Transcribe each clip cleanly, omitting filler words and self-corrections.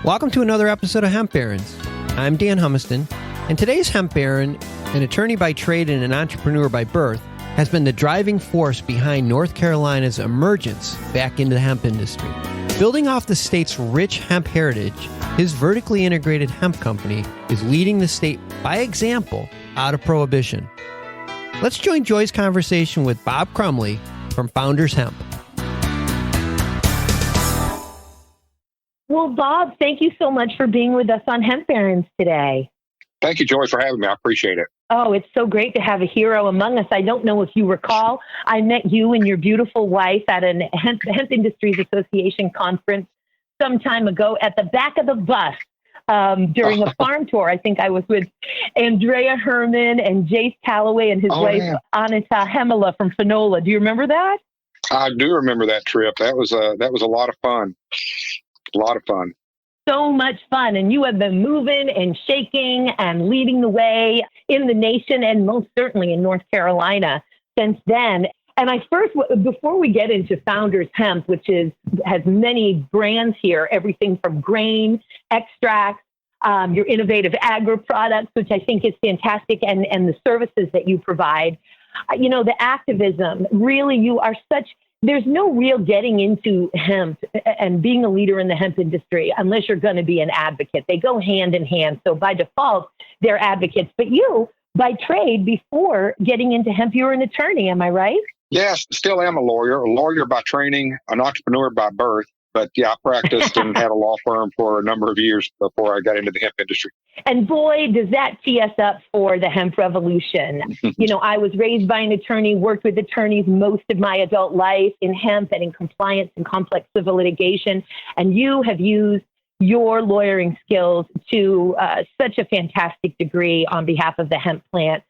Welcome to another episode of Hemp Barons. I'm Dan Humiston, and today's Hemp Baron, an attorney by trade and an entrepreneur by birth, has been the driving force behind North Carolina's emergence back into the hemp industry. Building off the state's rich hemp heritage, his vertically integrated hemp company is leading the state by example out of prohibition. Let's join Joy's conversation with Bob Crumley from Founders Hemp. Well, Bob, thank you so much for being with us on Hemp Barons today. Thank you, Joy, for having me. I appreciate it. Oh, it's so great to have a hero among us. I don't know if you recall, I met you and your beautiful wife at an Hemp Industries Association conference some time ago at the back of the bus during a farm tour. I think I was with Andrea Herman and Jace Calloway and his wife, Anita Hemela from Finola. Do you remember that? I do remember that trip. That was a lot of fun. A lot of fun. So much fun. And you have been moving and shaking and leading the way in the nation and most certainly in North Carolina since then. And before we get into Founders Hemp, which has many brands here, everything from grain, extracts, your innovative agri products, which I think is fantastic, and the services that you provide, the activism, really there's no real getting into hemp and being a leader in the hemp industry unless you're going to be an advocate. They go hand in hand. So by default, they're advocates. But you, by trade, before getting into hemp, you were an attorney. Am I right? Yes, still am a lawyer by training, an entrepreneur by birth. But yeah, I practiced and had a law firm for a number of years before I got into the hemp industry. And boy, does that tee us up for the hemp revolution. I was raised by an attorney, worked with attorneys most of my adult life in hemp and in compliance and complex civil litigation. And you have used your lawyering skills to such a fantastic degree on behalf of the hemp plant.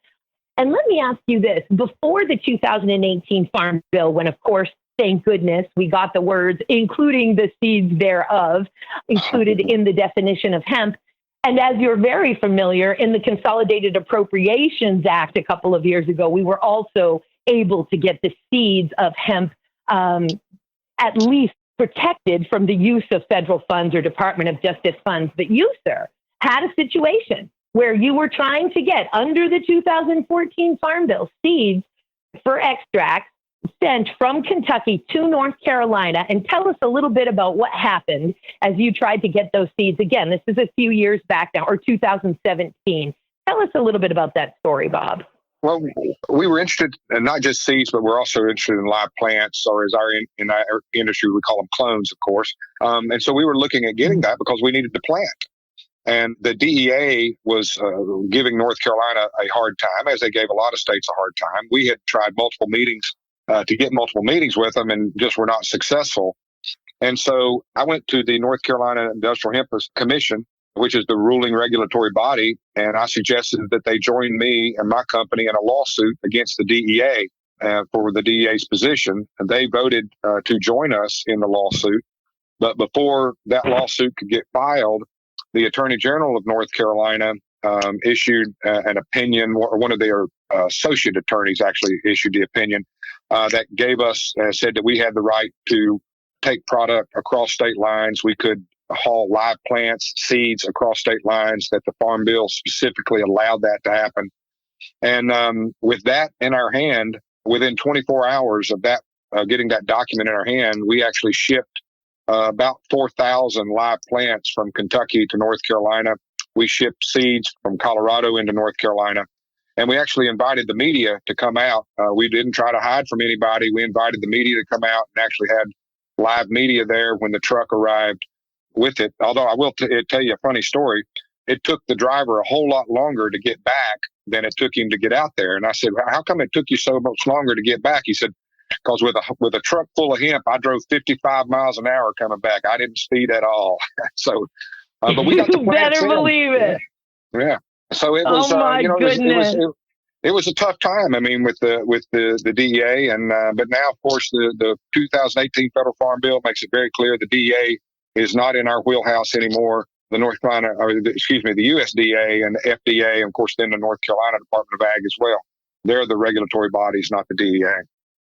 And let me ask you this. Before the 2018 Farm Bill, when, of course, thank goodness we got the words, including the seeds thereof, included in the definition of hemp. And as you're very familiar, in the Consolidated Appropriations Act a couple of years ago, we were also able to get the seeds of hemp at least protected from the use of federal funds or Department of Justice funds. But you, sir, had a situation where you were trying to get, under the 2014 Farm Bill, seeds for extracts sent from Kentucky to North Carolina. And tell us a little bit about what happened as you tried to get those seeds. Again, this is a few years back now, or 2017. Tell us a little bit about that story, Bob. Well, we were interested in not just seeds, but we're also interested in live plants, or as in our industry, we call them clones, of course. And so we were looking at getting that because we needed to plant. And the DEA was giving North Carolina a hard time, as they gave a lot of states a hard time. We had tried multiple meetings to get multiple meetings with them and just were not successful. And so I went to the North Carolina Industrial Hemp Commission, which is the ruling regulatory body, and I suggested that they join me and my company in a lawsuit against the DEA for the DEA's position. And they voted to join us in the lawsuit. But before that lawsuit could get filed, the Attorney General of North Carolina issued an opinion, or one of their associate attorneys actually issued the opinion that gave us, said that we had the right to take product across state lines. We could haul live plants, seeds across state lines, that the Farm Bill specifically allowed that to happen. And with that in our hand, within 24 hours of that, getting that document in our hand, we actually shipped about 4,000 live plants from Kentucky to North Carolina. We shipped seeds from Colorado into North Carolina. And we actually invited the media to come out. We didn't try to hide from anybody. We invited the media to come out and actually had live media there when the truck arrived with it. Although I will tell you a funny story. It took the driver a whole lot longer to get back than it took him to get out there. And I said, how come it took you so much longer to get back? He said, because with a truck full of hemp, I drove 55 miles an hour coming back. I didn't speed at all. So, but we got to plant. Better believe it. Yeah. So it was, it was a tough time. I mean, with the DEA, and but now, of course, the 2018 federal farm bill makes it very clear the DEA is not in our wheelhouse anymore. The the USDA and the FDA, and of course, then the North Carolina Department of Ag as well. They're the regulatory bodies, not the DEA.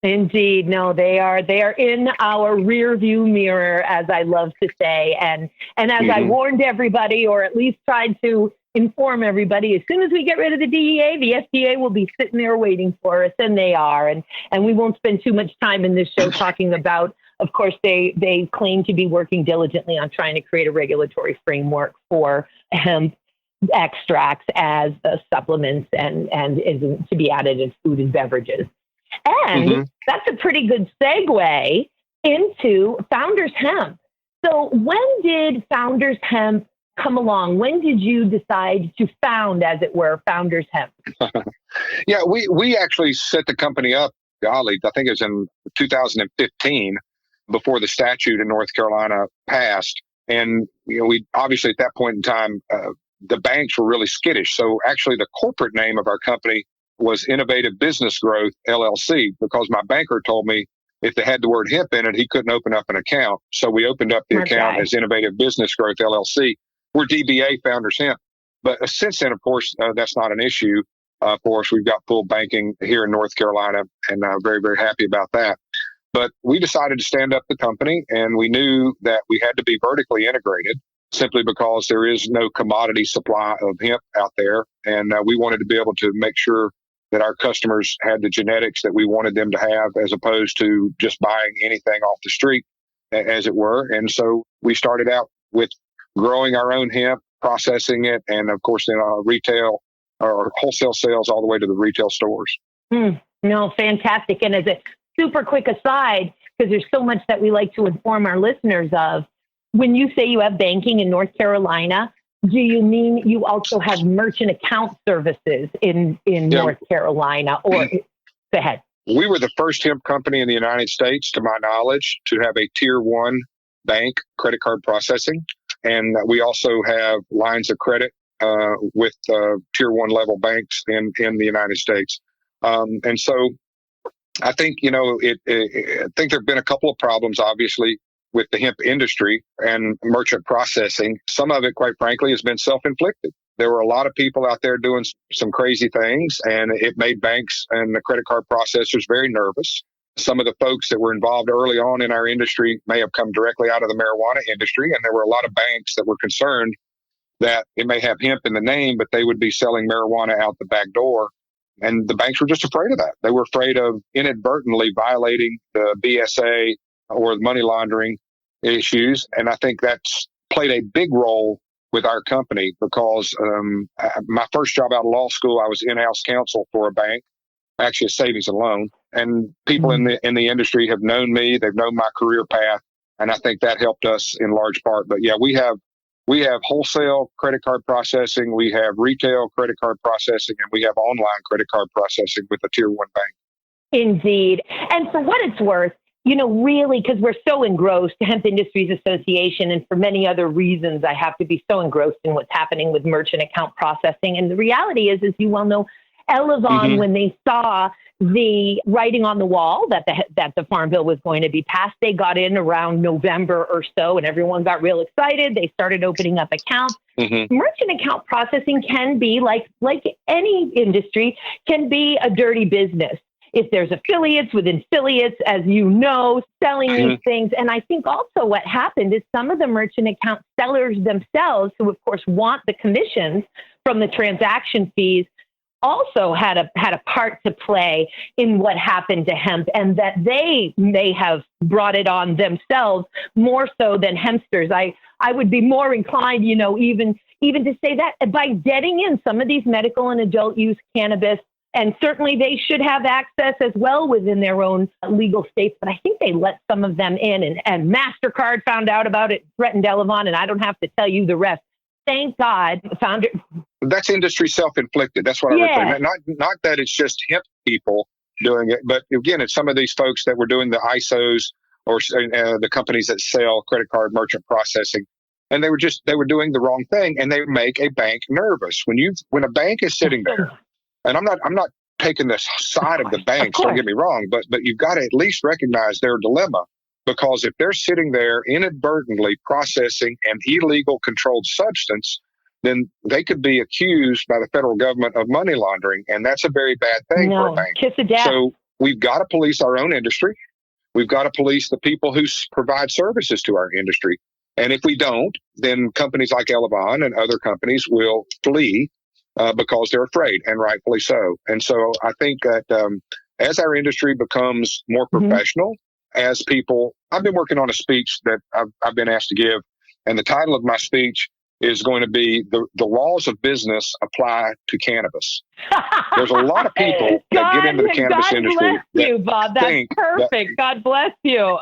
Indeed. No, they are in our rear view mirror, as I love to say. And as I warned everybody, or at least tried to inform everybody, as soon as we get rid of the DEA, the FDA will be sitting there waiting for us, and they are. And we won't spend too much time in this show talking about, of course, they claim to be working diligently on trying to create a regulatory framework for hemp extracts as supplements and is to be added in food and beverages. And that's a pretty good segue into Founders Hemp. So when did Founders Hemp come along? When did you decide to found, as it were, Founders Hemp? Yeah, we actually set the company up, golly, I think it was in 2015, before the statute in North Carolina passed. And, we obviously at that point in time, the banks were really skittish. So actually the corporate name of our company was Innovative Business Growth, LLC, because my banker told me if they had the word hemp in it, he couldn't open up an account. So we opened up the account as Innovative Business Growth, LLC. We're DBA Founders Hemp. But since then, of course, that's not an issue for us. We've got full banking here in North Carolina, and very, very happy about that. But we decided to stand up the company, and we knew that we had to be vertically integrated simply because there is no commodity supply of hemp out there. And we wanted to be able to make sure that our customers had the genetics that we wanted them to have, as opposed to just buying anything off the street, as it were. And so we started out with growing our own hemp, processing it, and of course, then retail or wholesale sales all the way to the retail stores. No, fantastic. And as a super quick aside, because there's so much that we like to inform our listeners of, when you say you have banking in North Carolina, do you mean you also have merchant account services in North Carolina? Or go ahead. We were the first hemp company in the United States, to my knowledge, to have a tier 1 bank credit card processing. And we also have lines of credit with tier 1 level banks in the United States. And so I think, I think there have been a couple of problems, obviously, with the hemp industry and merchant processing. Some of it, quite frankly, has been self-inflicted. There were a lot of people out there doing some crazy things, and it made banks and the credit card processors very nervous. Some of the folks that were involved early on in our industry may have come directly out of the marijuana industry, and there were a lot of banks that were concerned that it may have hemp in the name, but they would be selling marijuana out the back door. And the banks were just afraid of that. They were afraid of inadvertently violating the BSA or the money laundering issues. And I think that's played a big role with our company, because my first job out of law school, I was in-house counsel for a bank, actually a savings and loan. And people in the industry have known me. They've known my career path. And I think that helped us in large part. But yeah, we have wholesale credit card processing, we have retail credit card processing, and we have online credit card processing with a tier 1 bank. Indeed. And for what it's worth, really, because we're so engrossed, Hemp Industries Association, and for many other reasons, I have to be so engrossed in what's happening with merchant account processing. And the reality is, as you well know, Elevon, when they saw the writing on the wall that the Farm Bill was going to be passed, they got in around November or so, and everyone got real excited. They started opening up accounts. Merchant account processing can be, like any industry, can be a dirty business. If there's affiliates within affiliates, as you know, selling these things. And I think also what happened is some of the merchant account sellers themselves, who of course want the commissions from the transaction fees, also had a part to play in what happened to hemp, and that they may have brought it on themselves more so than hempsters. I would be more inclined, even to say that by getting in some of these medical and adult use cannabis, and certainly they should have access as well within their own legal states. But I think they let some of them in, and MasterCard found out about it, threatened Elevon, and I don't have to tell you the rest. Thank God, founder. That's industry self-inflicted. That's what I would say. Not that it's just hemp people doing it, but again, it's some of these folks that were doing the ISOs or the companies that sell credit card merchant processing, and they were doing the wrong thing, and they make a bank nervous. When a bank is sitting there, and I'm not taking the side of the banks, don't get me wrong, but you've got to at least recognize their dilemma. Because if they're sitting there inadvertently processing an illegal controlled substance, then they could be accused by the federal government of money laundering. And that's a very bad thing for a bank. Kiss of death. So we've got to police our own industry. We've got to police the people who provide services to our industry. And if we don't, then companies like Elevon and other companies will flee because they're afraid, and rightfully so. And so I think that as our industry becomes more professional, as people, I've been working on a speech that I've been asked to give, and the title of my speech is going to be the laws of business apply to cannabis. There's a lot of people that get into the cannabis industry. God bless you, Bob. That's perfect. God bless you.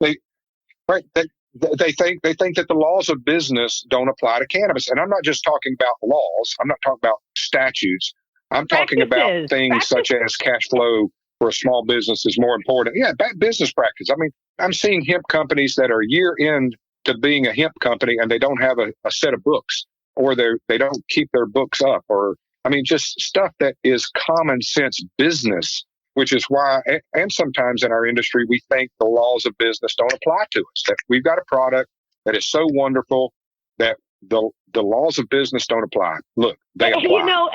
They think that the laws of business don't apply to cannabis. And I'm not just talking about laws. I'm not talking about statutes. I'm talking about things such as cash flow for a small business is more important. Yeah, business practice. I mean, I'm seeing hemp companies that are year end to being a hemp company, and they don't have a set of books, or they don't keep their books up, or I mean, just stuff that is common sense business, which is why, and sometimes in our industry, we think the laws of business don't apply to us, that we've got a product that is so wonderful that the laws of business don't apply. Look, they apply. You know,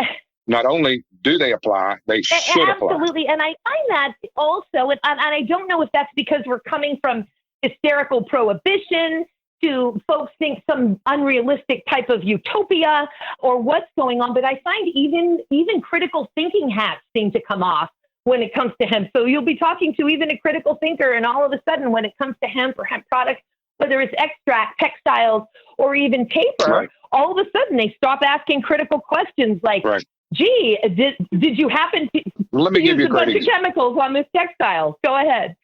not only do they apply, they should apply. Absolutely. And I find that also, and I don't know if that's because we're coming from hysterical prohibition to folks think some unrealistic type of utopia or what's going on. But I find even critical thinking hats seem to come off when it comes to hemp. So you'll be talking to even a critical thinker, and all of a sudden when it comes to hemp or hemp products, whether it's extract, textiles, or even paper, all of a sudden they stop asking critical questions like, gee, did you happen to use a bunch of chemicals on this textile? Go ahead.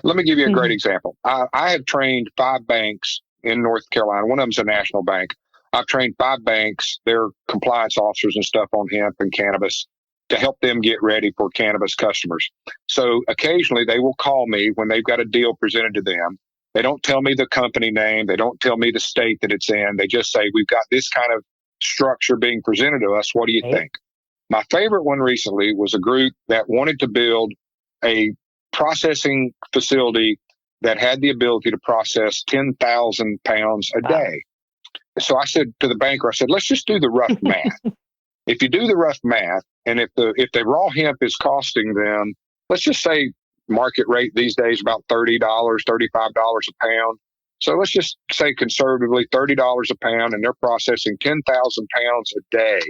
Let me give you a great example. I have trained 5 banks in North Carolina. One of them's a national bank. I've trained 5 banks, their compliance officers and stuff on hemp and cannabis to help them get ready for cannabis customers. So occasionally they will call me when they've got a deal presented to them. They don't tell me the company name. They don't tell me the state that it's in. They just say, we've got this kind of structure being presented to us. What do you think? My favorite one recently was a group that wanted to build a processing facility that had the ability to process 10,000 pounds a day. So I said to the banker, I said, let's just do the rough math. If you do the rough math, and if the raw hemp is costing them, let's just say market rate these days about $30, $35 a pound. So let's just say conservatively $30 a pound, and they're processing 10,000 pounds a day.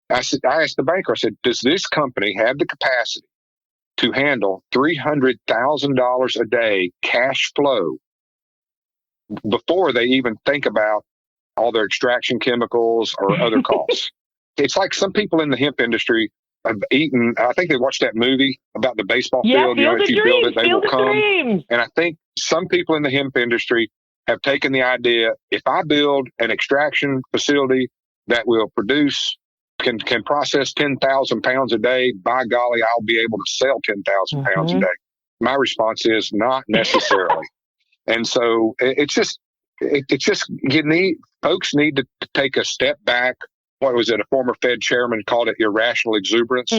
I asked the banker, I said, does this company have the capacity to handle $300,000 a day cash flow before they even think about all their extraction chemicals or other costs? It's like some people in the hemp industry have eaten, I think they watched that movie about the baseball field. If you build it, they will come. And I think some people in the hemp industry have taken the idea, if I build an extraction facility that will produce can process 10,000 pounds a day, by golly, I'll be able to sell 10,000 pounds a day. My response is not necessarily. And so it's just folks need to take a step back. What was it? A former Fed chairman called it irrational exuberance.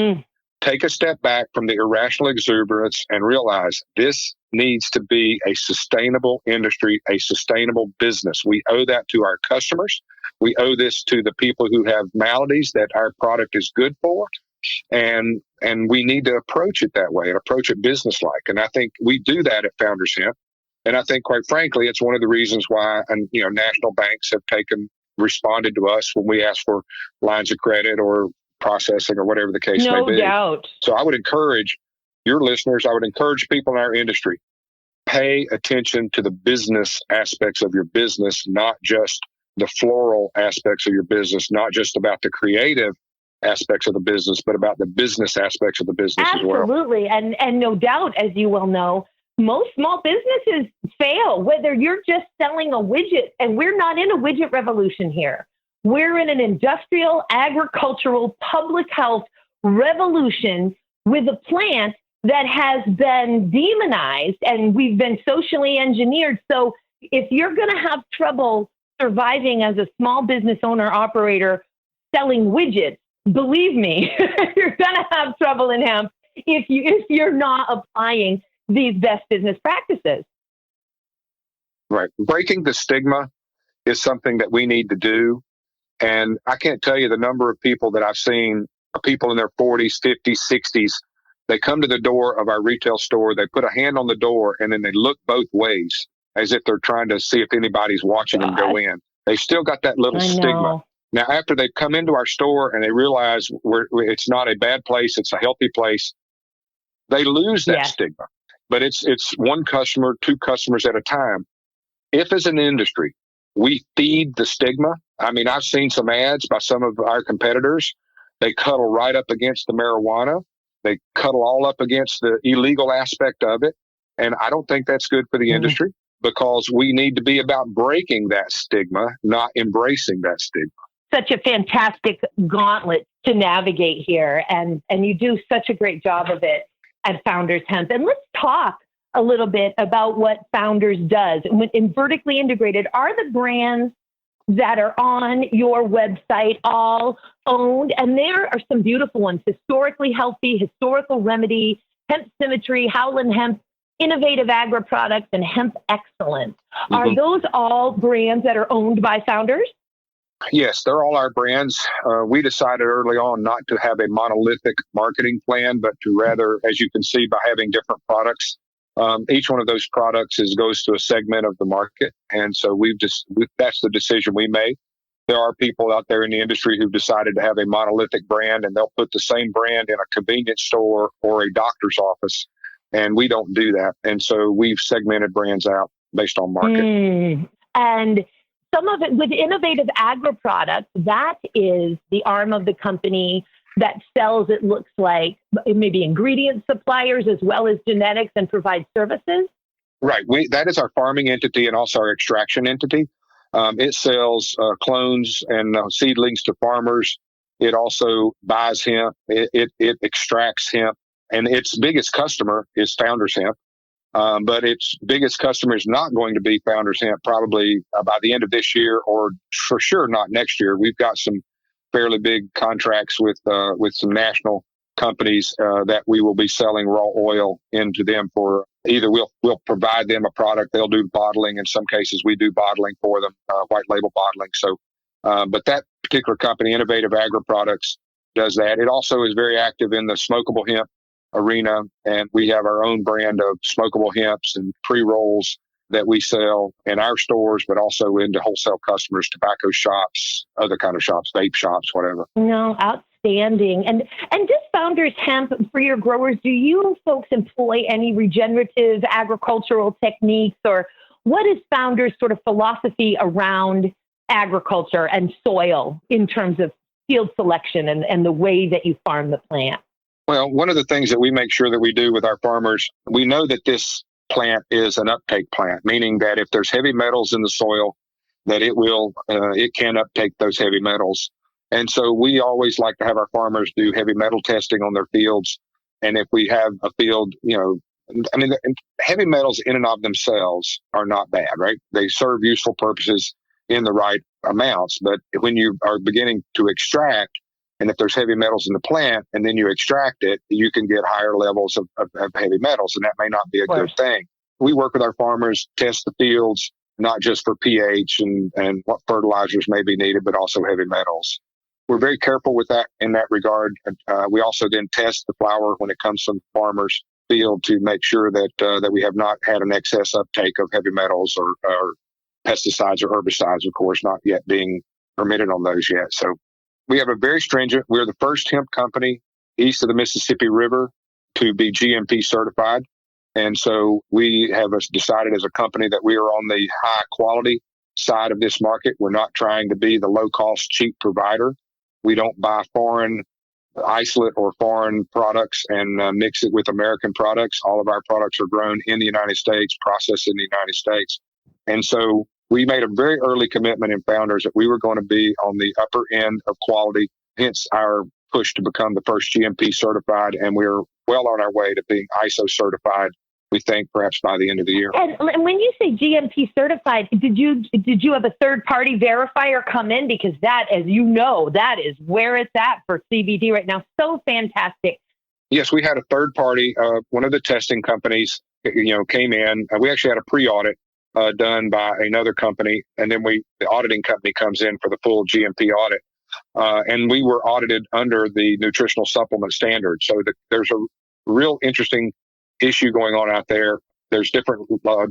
Take a step back from the irrational exuberance and realize this needs to be a sustainable industry, a sustainable business. We owe that to our customers. We owe this to the people who have maladies that our product is good for. And we need to approach it that way and approach it business-like. And I think we do that at Founders Hemp. And I think, quite frankly, it's one of the reasons why, national banks have responded to us when we ask for lines of credit or processing or whatever the case may be. No doubt. So I would encourage your listeners, I would encourage people in our industry, pay attention to the business aspects of your business, not just the floral aspects of your business, not just about the creative aspects of the business, but about the business aspects of the business as well. Absolutely. And no doubt, as you well know, most small businesses fail, whether you're just selling a widget, and we're not in a widget revolution here. We're in an industrial, agricultural, public health revolution with a plant that has been demonized and we've been socially engineered. So if you're going to have trouble surviving as a small business owner operator selling widgets, believe me, you're going to have trouble in hemp if you're not applying these best business practices. Right. Breaking the stigma is something that we need to do. And I can't tell you the number of people that I've seen, people in their 40s, 50s, 60s, They come to the door of our retail store, they put a hand on the door, and then they look both ways as if they're trying to see if anybody's watching them go in. They still got that little stigma. Now, after they come into our store and they realize it's not a bad place, it's a healthy place, they lose that stigma. But it's one customer, two customers at a time. If as an industry, we feed the stigma, I mean, I've seen some ads by some of our competitors. They cuddle right up against the marijuana. They cuddle all up against the illegal aspect of it. And I don't think that's good for the industry, because we need to be about breaking that stigma, not embracing that stigma. Such a fantastic gauntlet to navigate here. And you do such a great job of it at Founders Hemp. And let's talk a little bit about what Founders does. In vertically integrated, are the brands that are on your website all owned? And there are some beautiful ones: Historically Healthy, Historical Remedy, Hemp Symmetry, Howland Hemp, Innovative Agri Products, and Hemp Excellence. Are those all brands that are owned by Founders? Yes, they're all our brands. We decided early on not to have a monolithic marketing plan, but to rather, as you can see, by having different products, each one of those products goes to a segment of the market. And so that's the decision we made. There are people out there in the industry who've decided to have a monolithic brand, and they'll put the same brand in a convenience store or a doctor's office. And we don't do that. And so we've segmented brands out based on market. And some of it with Innovative Agri Products, that is the arm of the company that sells, it looks like, maybe ingredient suppliers as well as genetics, and provides services? Right. That is our farming entity and also our extraction entity. It sells clones and seedlings to farmers. It also buys hemp. It extracts hemp. And its biggest customer is Founders Hemp. But its biggest customer is not going to be Founders Hemp probably by the end of this year, or for sure not next year. We've got some fairly big contracts with some national companies that we will be selling raw oil into them for. Either we'll provide them a product, they'll do bottling. In some cases, we do bottling for them, white label bottling. So, but that particular company, Innovative Agri Products, does that. It also is very active in the smokable hemp arena, and we have our own brand of smokable hemps and pre-rolls that we sell in our stores, but also into wholesale customers, tobacco shops, other kind of shops, vape shops, whatever. No, outstanding. And does Founders Hemp, for your growers, do you folks employ any regenerative agricultural techniques, or what is Founders' sort of philosophy around agriculture and soil in terms of field selection and the way that you farm the plant? Well, one of the things that we make sure that we do with our farmers, we know that this plant is an uptake plant, meaning that if there's heavy metals in the soil, that it can uptake those heavy metals. And so we always like to have our farmers do heavy metal testing on their fields. And if we have a field, heavy metals in and of themselves are not bad, right? They serve useful purposes in the right amounts. But when you are beginning to extract, and if there's heavy metals in the plant and then you extract it, you can get higher levels of heavy metals, and that may not be a good thing. We work with our farmers, test the fields, not just for pH and what fertilizers may be needed, but also heavy metals. We're very careful with that in that regard. We also then test the flower when it comes from the farmer's field to make sure that we have not had an excess uptake of heavy metals or pesticides or herbicides, of course, not yet being permitted on those yet. So we have a very stringent, we're the first hemp company east of the Mississippi River to be GMP certified. And so we have decided as a company that we are on the high quality side of this market. We're not trying to be the low cost, cheap provider. We don't buy foreign isolate or foreign products and mix it with American products. All of our products are grown in the United States, processed in the United States. And so we made a very early commitment in Founders that we were going to be on the upper end of quality, hence our push to become the first GMP certified. And we're well on our way to being ISO certified, we think, perhaps by the end of the year. And when you say GMP certified, did you have a third-party verifier come in? Because that, as you know, that is where it's at for CBD right now. So fantastic. Yes, we had a third party. One of the testing companies, came in. We actually had a pre-audit done by another company, and then the auditing company comes in for the full GMP audit. And we were audited under the nutritional supplement standard. So there's a real interesting issue going on out there. There's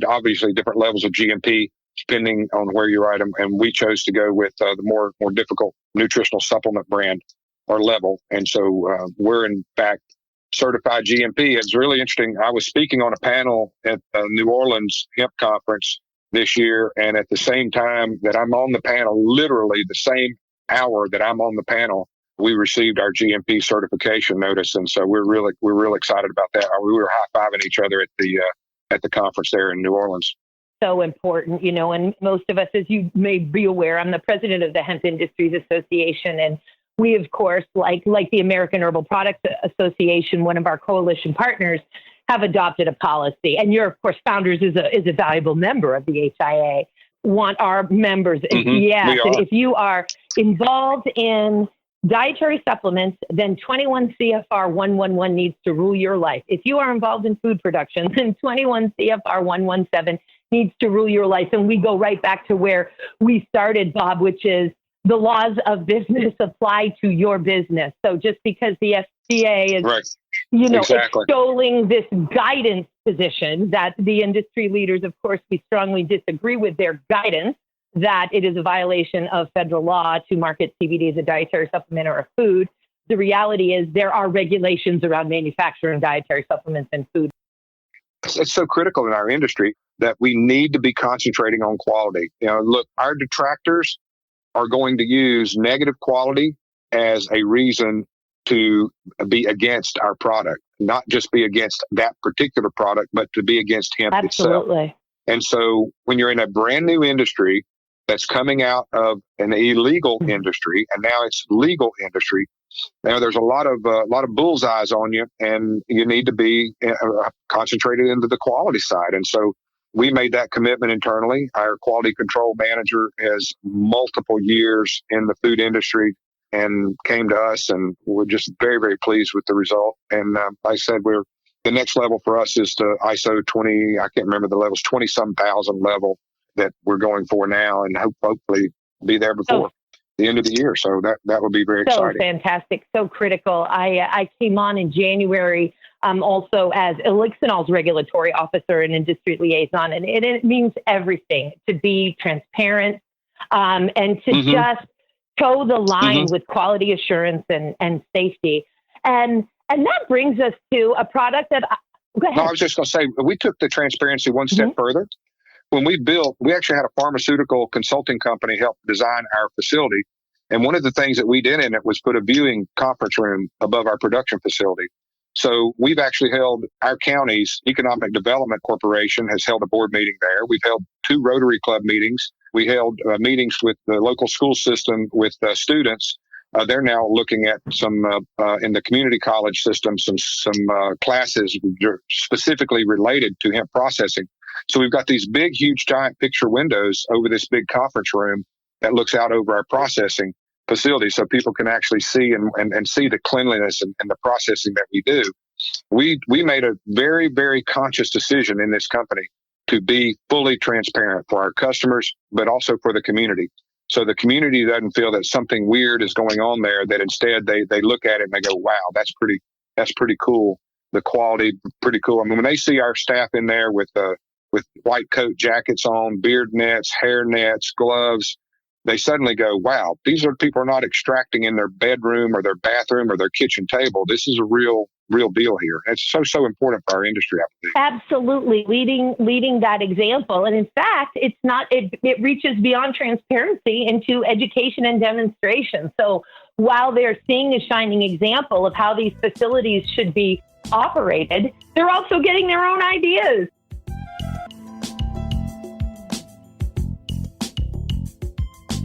obviously different levels of GMP depending on where you're at. And we chose to go with the more difficult nutritional supplement brand or level. And so we're in fact certified GMP. It's really interesting. I was speaking on a panel at New Orleans hemp conference this year. And at the same time that I'm on the panel, literally the same hour that I'm on the panel, we received our GMP certification notice. And so we're real excited about that. We were high-fiving each other at the conference there in New Orleans. So important, and most of us, as you may be aware, I'm the president of the Hemp Industries Association. And we, of course, like the American Herbal Products Association, one of our coalition partners, have adopted a policy. And you're, of course, Founders is a valuable member of the HIA, want our members. If you are involved in dietary supplements, then 21 CFR 111 needs to rule your life. If you are involved in food production, then 21 CFR 117 needs to rule your life. And we go right back to where we started, Bob, which is the laws of business apply to your business. So just because the FDA is, right. Exactly. extolling this guidance position that the industry leaders, of course, we strongly disagree with their guidance, that it is a violation of federal law to market CBD as a dietary supplement or a food. The reality is there are regulations around manufacturing dietary supplements and food. It's so critical in our industry that we need to be concentrating on quality. Look, our detractors are going to use negative quality as a reason to be against our product, not just be against that particular product, but to be against hemp itself. And so when you're in a brand new industry that's coming out of an illegal industry, and now it's legal industry, now there's a lot of bullseyes on you, and you need to be concentrated into the quality side. And so we made that commitment internally. Our quality control manager has multiple years in the food industry and came to us, and we're just very, very pleased with the result. And like I said, the next level for us is to ISO 20, I can't remember the levels, 20-some thousand level that we're going for now, and hopefully be there before the end of the year. So that would be very exciting. So fantastic, so critical. I came on in January also as Elixinol's regulatory officer and industry liaison, and it means everything to be transparent and to just toe the line with quality assurance and safety. And that brings us to a product that go ahead. No, I was just going to say, we took the transparency one step further. When we actually had a pharmaceutical consulting company help design our facility. And one of the things that we did in it was put a viewing conference room above our production facility. So we've actually held, our county's Economic Development Corporation has held a board meeting there. We've held 2 Rotary Club meetings. We held meetings with the local school system with students. They're now looking at some in the community college system, some classes specifically related to hemp processing. So we've got these big, huge, giant picture windows over this big conference room that looks out over our processing facility, so people can actually see and see the cleanliness and the processing that we do. We made a very, very conscious decision in this company to be fully transparent for our customers, but also for the community. So the community doesn't feel that something weird is going on there, that instead they look at it and they go, wow, that's pretty cool. The quality, pretty cool. I mean, when they see our staff in there with white coat jackets on, beard nets, hair nets, gloves, they suddenly go, wow, these people are not extracting in their bedroom or their bathroom or their kitchen table. This is a real deal here. It's so important for our industry, I believe. Absolutely. Leading that example. And in fact, it reaches beyond transparency into education and demonstration. So while they're seeing a shining example of how these facilities should be operated, they're also getting their own ideas.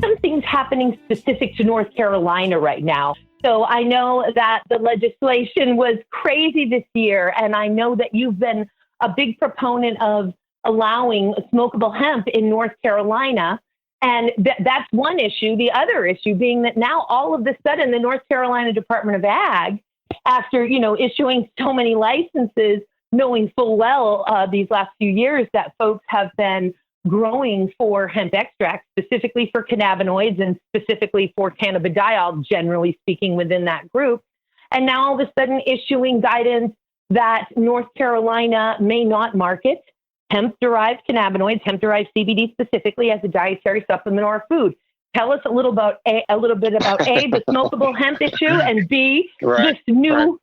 Something's happening specific to North Carolina right now. So I know that the legislation was crazy this year, and I know that you've been a big proponent of allowing smokable hemp in North Carolina. And that's one issue. The other issue being that now all of a sudden the North Carolina Department of Ag, after, issuing so many licenses, knowing full well these last few years that folks have been growing for hemp extracts, specifically for cannabinoids and specifically for cannabidiol, generally speaking, within that group. And now all of a sudden issuing guidance that North Carolina may not market hemp-derived cannabinoids, hemp-derived CBD specifically, as a dietary supplement or food. Tell us a little bit about A, the smokable hemp issue, and B, this new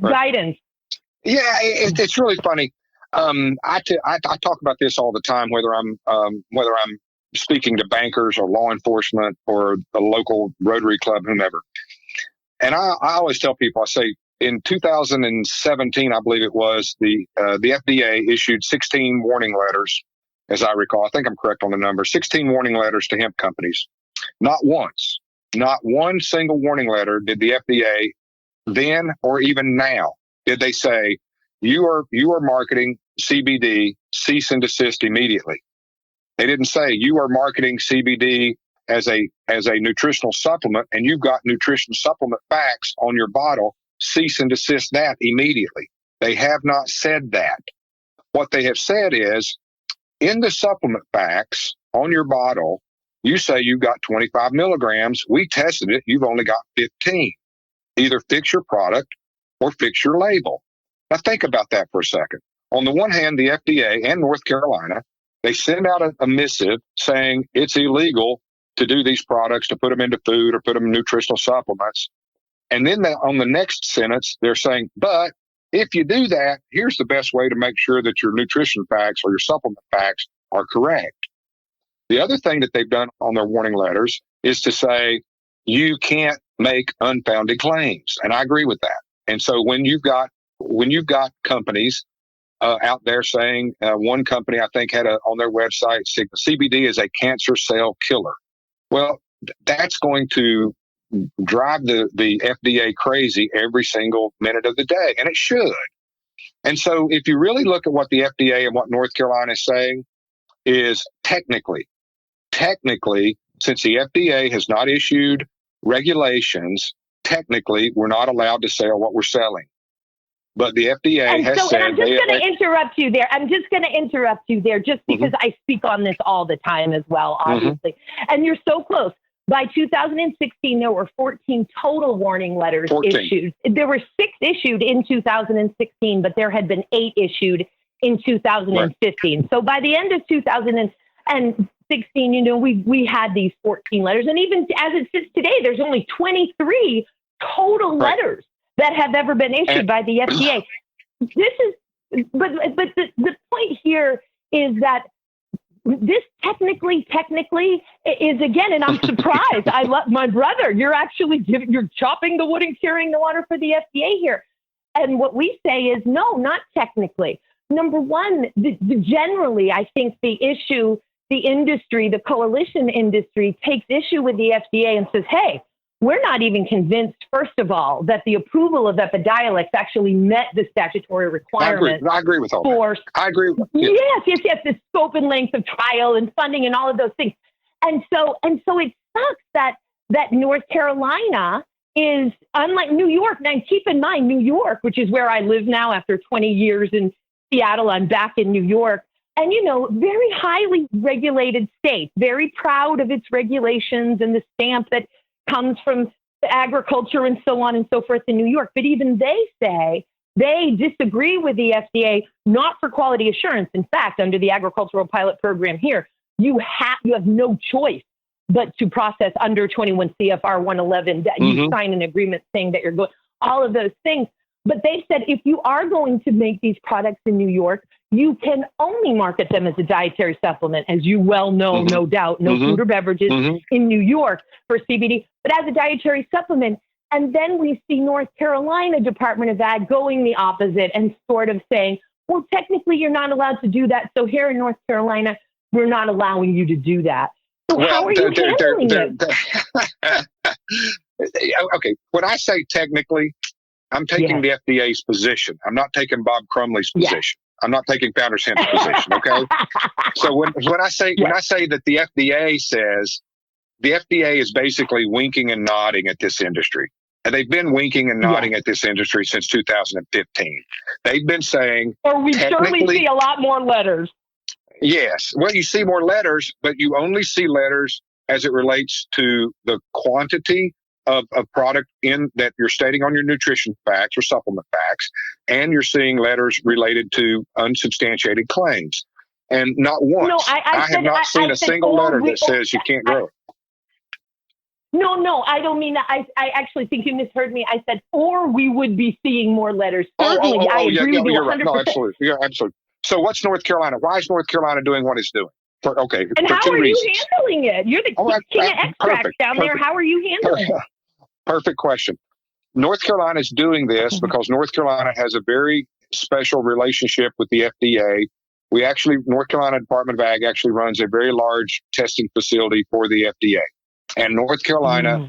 guidance. Yeah, it's really funny. I talk about this all the time, whether I'm speaking to bankers or law enforcement or a local Rotary Club, whomever. And I always tell people, I say, in 2017, I believe it was, the FDA issued 16 warning letters, as I recall. I think I'm correct on the number. 16 warning letters to hemp companies. Not one single warning letter did the FDA then or even now did they say, you are marketing CBD, cease and desist immediately. They didn't say you are marketing CBD as a nutritional supplement and you've got nutrition supplement facts on your bottle, cease and desist that immediately. They have not said that. What they have said is, in the supplement facts on your bottle, you say you've got 25 milligrams. We tested it. You've only got 15. Either fix your product or fix your label. Now think about that for a second. On the one hand, the FDA and North Carolina, they send out a missive saying it's illegal to do these products, to put them into food or put them in nutritional supplements. And then on the next sentence, they're saying, but if you do that, here's the best way to make sure that your nutrition facts or your supplement facts are correct. The other thing that they've done on their warning letters is to say, you can't make unfounded claims. And I agree with that. And so when you've got companies out there saying, one company I think had on their website, CBD is a cancer cell killer. Well, that's going to drive the FDA crazy every single minute of the day, and it should. And so if you really look at what the FDA and what North Carolina is saying, is technically, since the FDA has not issued regulations, technically we're not allowed to sell what we're selling. But the FDA has said... And I'm just going to interrupt you there. Just because I speak on this all the time as well, obviously. And you're so close. By 2016, there were 14 total warning letters issued. There were 6 issued in 2016, but there had been 8 issued in 2015. Right. So by the end of 2016, we had these 14 letters. And even as it sits today, there's only 23 total letters that have ever been issued by the FDA. But the point here is that this technically is, again, and I'm surprised. I love my brother. You're chopping the wood and carrying the water for the FDA here. And what we say is, no, not technically. Number one, generally, I think the industry, the coalition industry takes issue with the FDA and says, hey, we're not even convinced, first of all, that the approval of Epidiolex actually met the statutory requirements. I agree with all that. I agree. Yes, the scope and length of trial and funding and all of those things. And so it sucks that North Carolina is, unlike New York. Now, keep in mind, New York, which is where I live now after 20 years in Seattle, I'm back in New York. And, very highly regulated state, very proud of its regulations and the stamp that comes from agriculture and so on and so forth in New York. But even they say they disagree with the FDA, not for quality assurance. In fact, under the agricultural pilot program here, you have no choice but to process under 21 CFR 111, that you sign an agreement saying that you're going, all of those things. But they said, if you are going to make these products in New York, you can only market them as a dietary supplement, as you well know, no doubt, no food or beverages in New York for CBD, but as a dietary supplement. And then we see North Carolina Department of Ag going the opposite and sort of saying, well, technically you're not allowed to do that. So here in North Carolina, we're not allowing you to do that. So how are you handling it? Okay, when I say technically, I'm taking the FDA's position. I'm not taking Bob Crumley's position. I'm not taking Founders Hemp's position. Okay. So when I say that the FDA says, the FDA is basically winking and nodding at this industry. And they've been winking and nodding at this industry since 2015. They've been saying, or we certainly see a lot more letters. Yes. Well, you see more letters, but you only see letters as it relates to the quantity of product in that you're stating on your nutrition facts or supplement facts, and you're seeing letters related to unsubstantiated claims. And not once. No, I have not seen a single letter that says you can't grow it. No, I don't mean that. I actually think you misheard me. I said, or we would be seeing more letters. Certainly, I agree with you 100%. Right. No, absolutely. Yeah, absolutely. So what's North Carolina? Why is North Carolina doing what it's doing? And how are reasons. You handling it? You're the king of extracts down there. How are you handling it? Perfect question. North Carolina is doing this because North Carolina has a very special relationship with the FDA. North Carolina Department of Ag actually runs a very large testing facility for the FDA. And North Carolina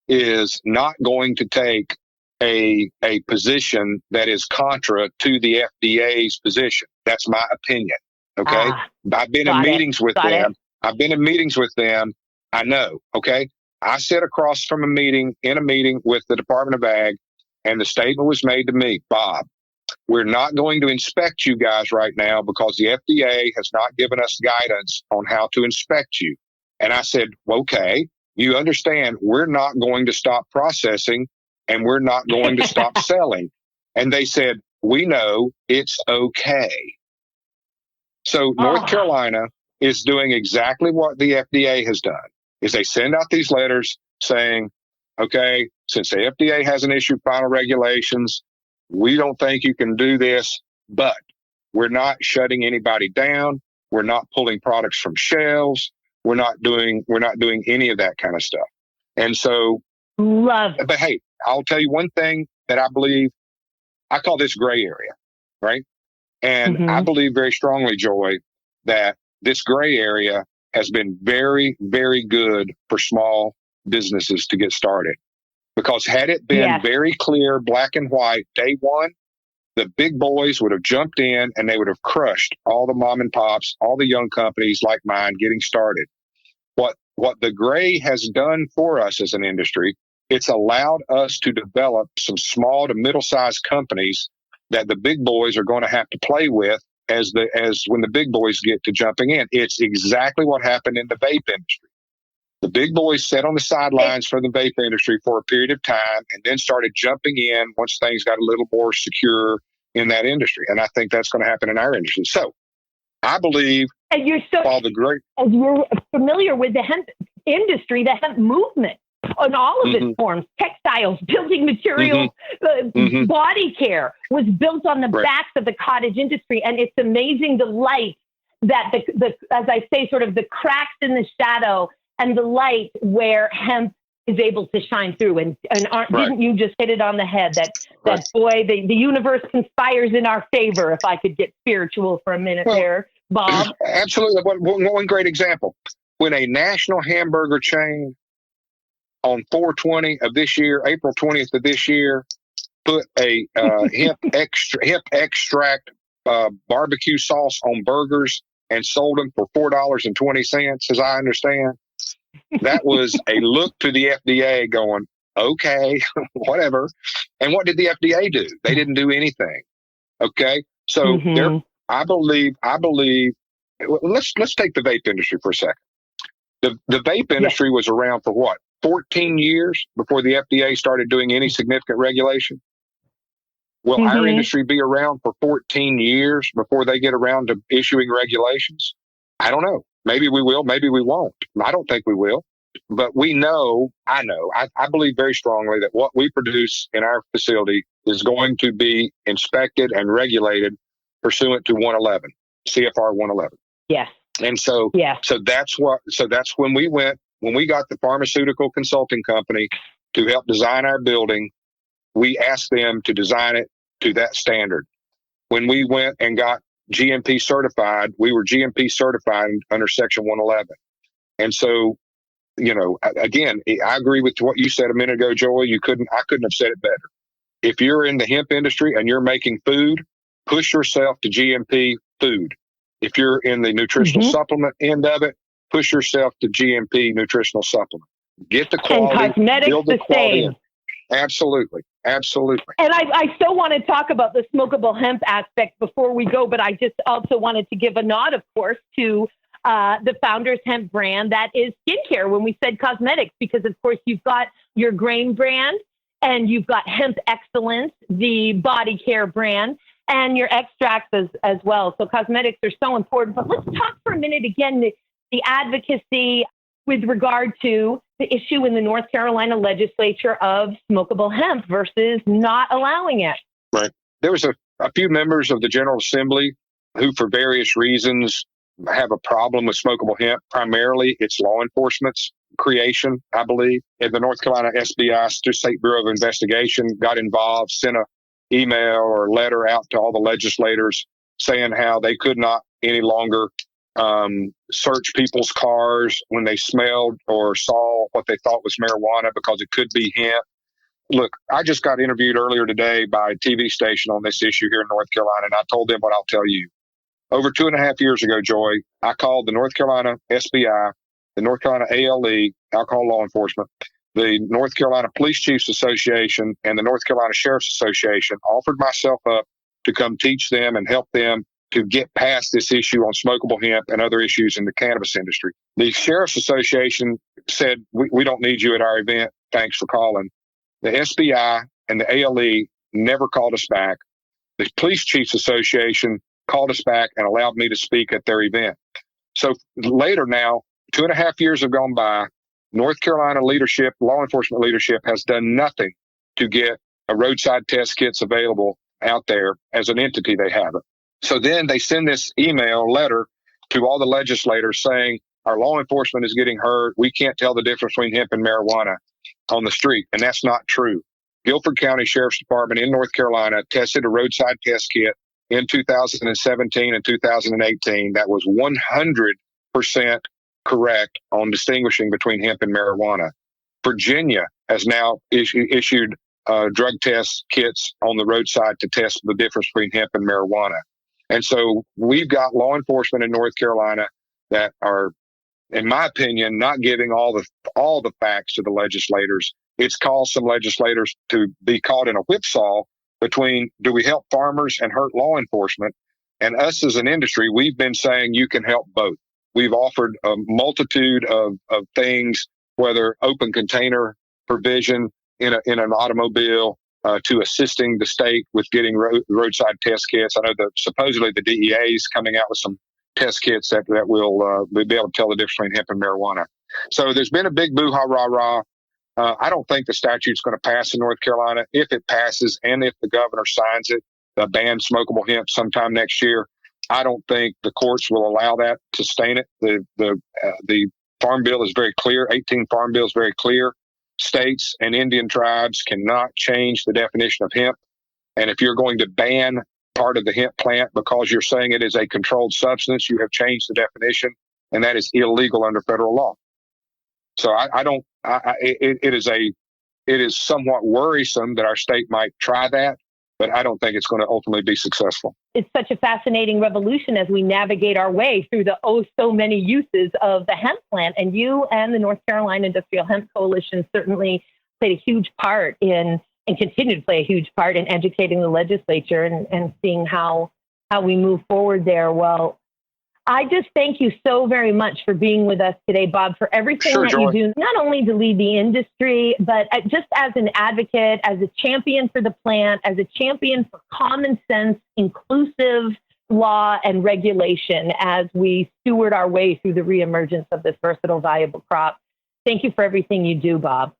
is not going to take a position that is contra to the FDA's position. That's my opinion. Okay. I've been in meetings with them. I know. Okay. I sat across from in a meeting with the Department of Ag, and the statement was made to me, Bob, we're not going to inspect you guys right now because the FDA has not given us guidance on how to inspect you. And I said, okay, you understand we're not going to stop processing and we're not going to stop selling. And they said, we know, it's okay. So North Carolina is doing exactly what the FDA has done, is they send out these letters saying, okay, since the FDA hasn't issued final regulations, we don't think you can do this, but we're not shutting anybody down. We're not pulling products from shelves. We're not doing any of that kind of stuff. And so, but hey, I'll tell you one thing that I believe, I call this gray area, right? And I believe very strongly, Joy, that this gray area has been very, very good for small businesses to get started. Because had it been very clear, black and white, day one, the big boys would have jumped in and they would have crushed all the mom and pops, all the young companies like mine getting started. What the gray has done for us as an industry, it's allowed us to develop some small to middle-sized companies that the big boys are going to have to play with as when the big boys get to jumping in. It's exactly what happened in the vape industry. The big boys sat on the sidelines for the vape industry for a period of time and then started jumping in once things got a little more secure in that industry. And I think that's going to happen in our industry. So I believe as you're familiar with the hemp industry, the hemp movement in all of its forms, textiles, building materials, body care was built on the backs of the cottage industry. And it's amazing the light that the as I say, sort of the cracks in the shadow and the light where hemp is able to shine through. And didn't you just hit it on the head that boy, the universe conspires in our favor, if I could get spiritual for a minute there, Bob? Absolutely. One great example. When a national hamburger chain on 4/20 of this year, April 20th of this year, put a hemp extract barbecue sauce on burgers and sold them for $4.20, as I understand. That was a look to the FDA going, okay, whatever. And what did the FDA do? They didn't do anything. Okay. So I believe, let's take the vape industry for a second. The vape industry was around for what? 14 years before the FDA started doing any significant regulation. Will our industry be around for 14 years before they get around to issuing regulations? I don't know. Maybe we will. Maybe we won't. I don't think we will. But I believe very strongly that what we produce in our facility is going to be inspected and regulated pursuant to 111, CFR 111. Yes. And so that's when we got the pharmaceutical consulting company to help design our building. We asked them to design it to that standard. When we went and got GMP certified, we were GMP certified under Section 111. And so, again, I agree with what you said a minute ago, Joy. I couldn't have said it better. If you're in the hemp industry and you're making food, push yourself to GMP food. If you're in the nutritional supplement end of it, push yourself to GMP nutritional supplement. Get the quality. And cosmetics build the same. In. Absolutely. Absolutely. And I still want to talk about the smokable hemp aspect before we go, but I just also wanted to give a nod, of course, to the Founders Hemp brand that is skincare when we said cosmetics, because of course you've got your grain brand and you've got Hemp Excellence, the body care brand, and your extracts as well. So cosmetics are so important. But let's talk for a minute again, the advocacy with regard to the issue in the North Carolina legislature of smokable hemp versus not allowing it. Right. There was a few members of the General Assembly who, for various reasons, have a problem with smokable hemp. Primarily, it's law enforcement's creation, I believe. And the North Carolina SBI, State Bureau of Investigation, got involved, sent an email or letter out to all the legislators saying how they could not any longer search people's cars when they smelled or saw what they thought was marijuana because it could be hemp. Look, I just got interviewed earlier today by a TV station on this issue here in North Carolina, and I told them what I'll tell you. Over 2.5 years ago, Joy, I called the North Carolina SBI, the North Carolina ALE, Alcohol Law Enforcement, the North Carolina Police Chiefs Association, and the North Carolina Sheriff's Association, offered myself up to come teach them and help them to get past this issue on smokable hemp and other issues in the cannabis industry. The Sheriff's Association said, we don't need you at our event. Thanks for calling. The SBI and the ALE never called us back. The Police Chiefs Association called us back and allowed me to speak at their event. So later now, 2.5 years have gone by. North Carolina leadership, law enforcement leadership, has done nothing to get a roadside test kits available out there. As an entity, they haven't. So then they send this email letter to all the legislators saying, our law enforcement is getting hurt. We can't tell the difference between hemp and marijuana on the street. And that's not true. Guilford County Sheriff's Department in North Carolina tested a roadside test kit in 2017 and 2018 that was 100% correct on distinguishing between hemp and marijuana. Virginia has now issued drug test kits on the roadside to test the difference between hemp and marijuana. And so we've got law enforcement in North Carolina that are, in my opinion, not giving all the facts to the legislators. It's caused some legislators to be caught in a whipsaw between, do we help farmers and hurt law enforcement? And us as an industry, we've been saying you can help both. We've offered a multitude of things, whether open container provision in an automobile, to assisting the state with getting roadside test kits. I know that supposedly the DEA is coming out with some test kits that will be able to tell the difference between hemp and marijuana. So there's been a big boo-ha-rah-rah. I don't think the statute's going to pass in North Carolina. If it passes and if the governor signs it, ban smokable hemp sometime next year, I don't think the courts will allow that to sustain it. The Farm Bill is very clear. 18 Farm Bill is very clear. States and Indian tribes cannot change the definition of hemp. And if you're going to ban part of the hemp plant because you're saying it is a controlled substance, you have changed the definition, and that is illegal under federal law. So it is somewhat worrisome that our state might try that, but I don't think it's going to ultimately be successful. It's such a fascinating revolution as we navigate our way through the so many uses of the hemp plant. And you and the North Carolina Industrial Hemp Coalition certainly played a huge part in, and continue to play a huge part in, educating the legislature and seeing how we move forward there. Well, I just thank you so very much for being with us today, Bob, for everything that you do, not only to lead the industry, but just as an advocate, as a champion for the plant, as a champion for common sense, inclusive law and regulation as we steward our way through the reemergence of this versatile, valuable crop. Thank you for everything you do, Bob.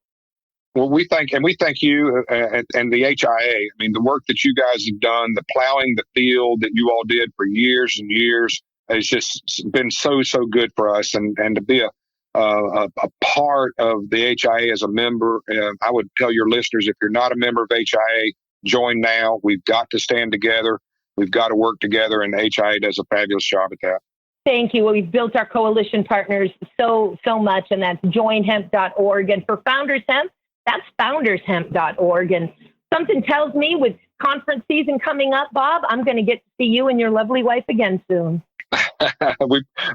Well, we thank you and the HIA. I mean, the work that you guys have done, the plowing the field that you all did for years and years, has just been so good for us, and to be a part of the HIA as a member. I would tell your listeners, if you're not a member of HIA, join now. We've got to stand together. We've got to work together, and HIA does a fabulous job at that. Thank you. Well, we've built our coalition partners so much, and that's joinhemp.org. And for Founders Hemp, that's foundershemp.org. And something tells me with conference season coming up, Bob, I'm going to get to see you and your lovely wife again soon.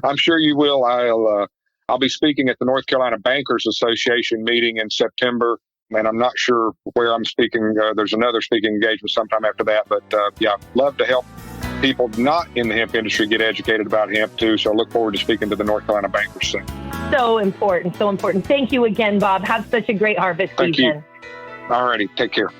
I'm sure you will. I'll be speaking at the North Carolina Bankers Association meeting in September, and I'm not sure where I'm speaking. There's another speaking engagement sometime after that, but yeah, love to help people not in the hemp industry get educated about hemp too. So I look forward to speaking to the North Carolina bankers soon. So important, so important. Thank you again, Bob. Have such a great harvest Thank season. you. All righty. Take care.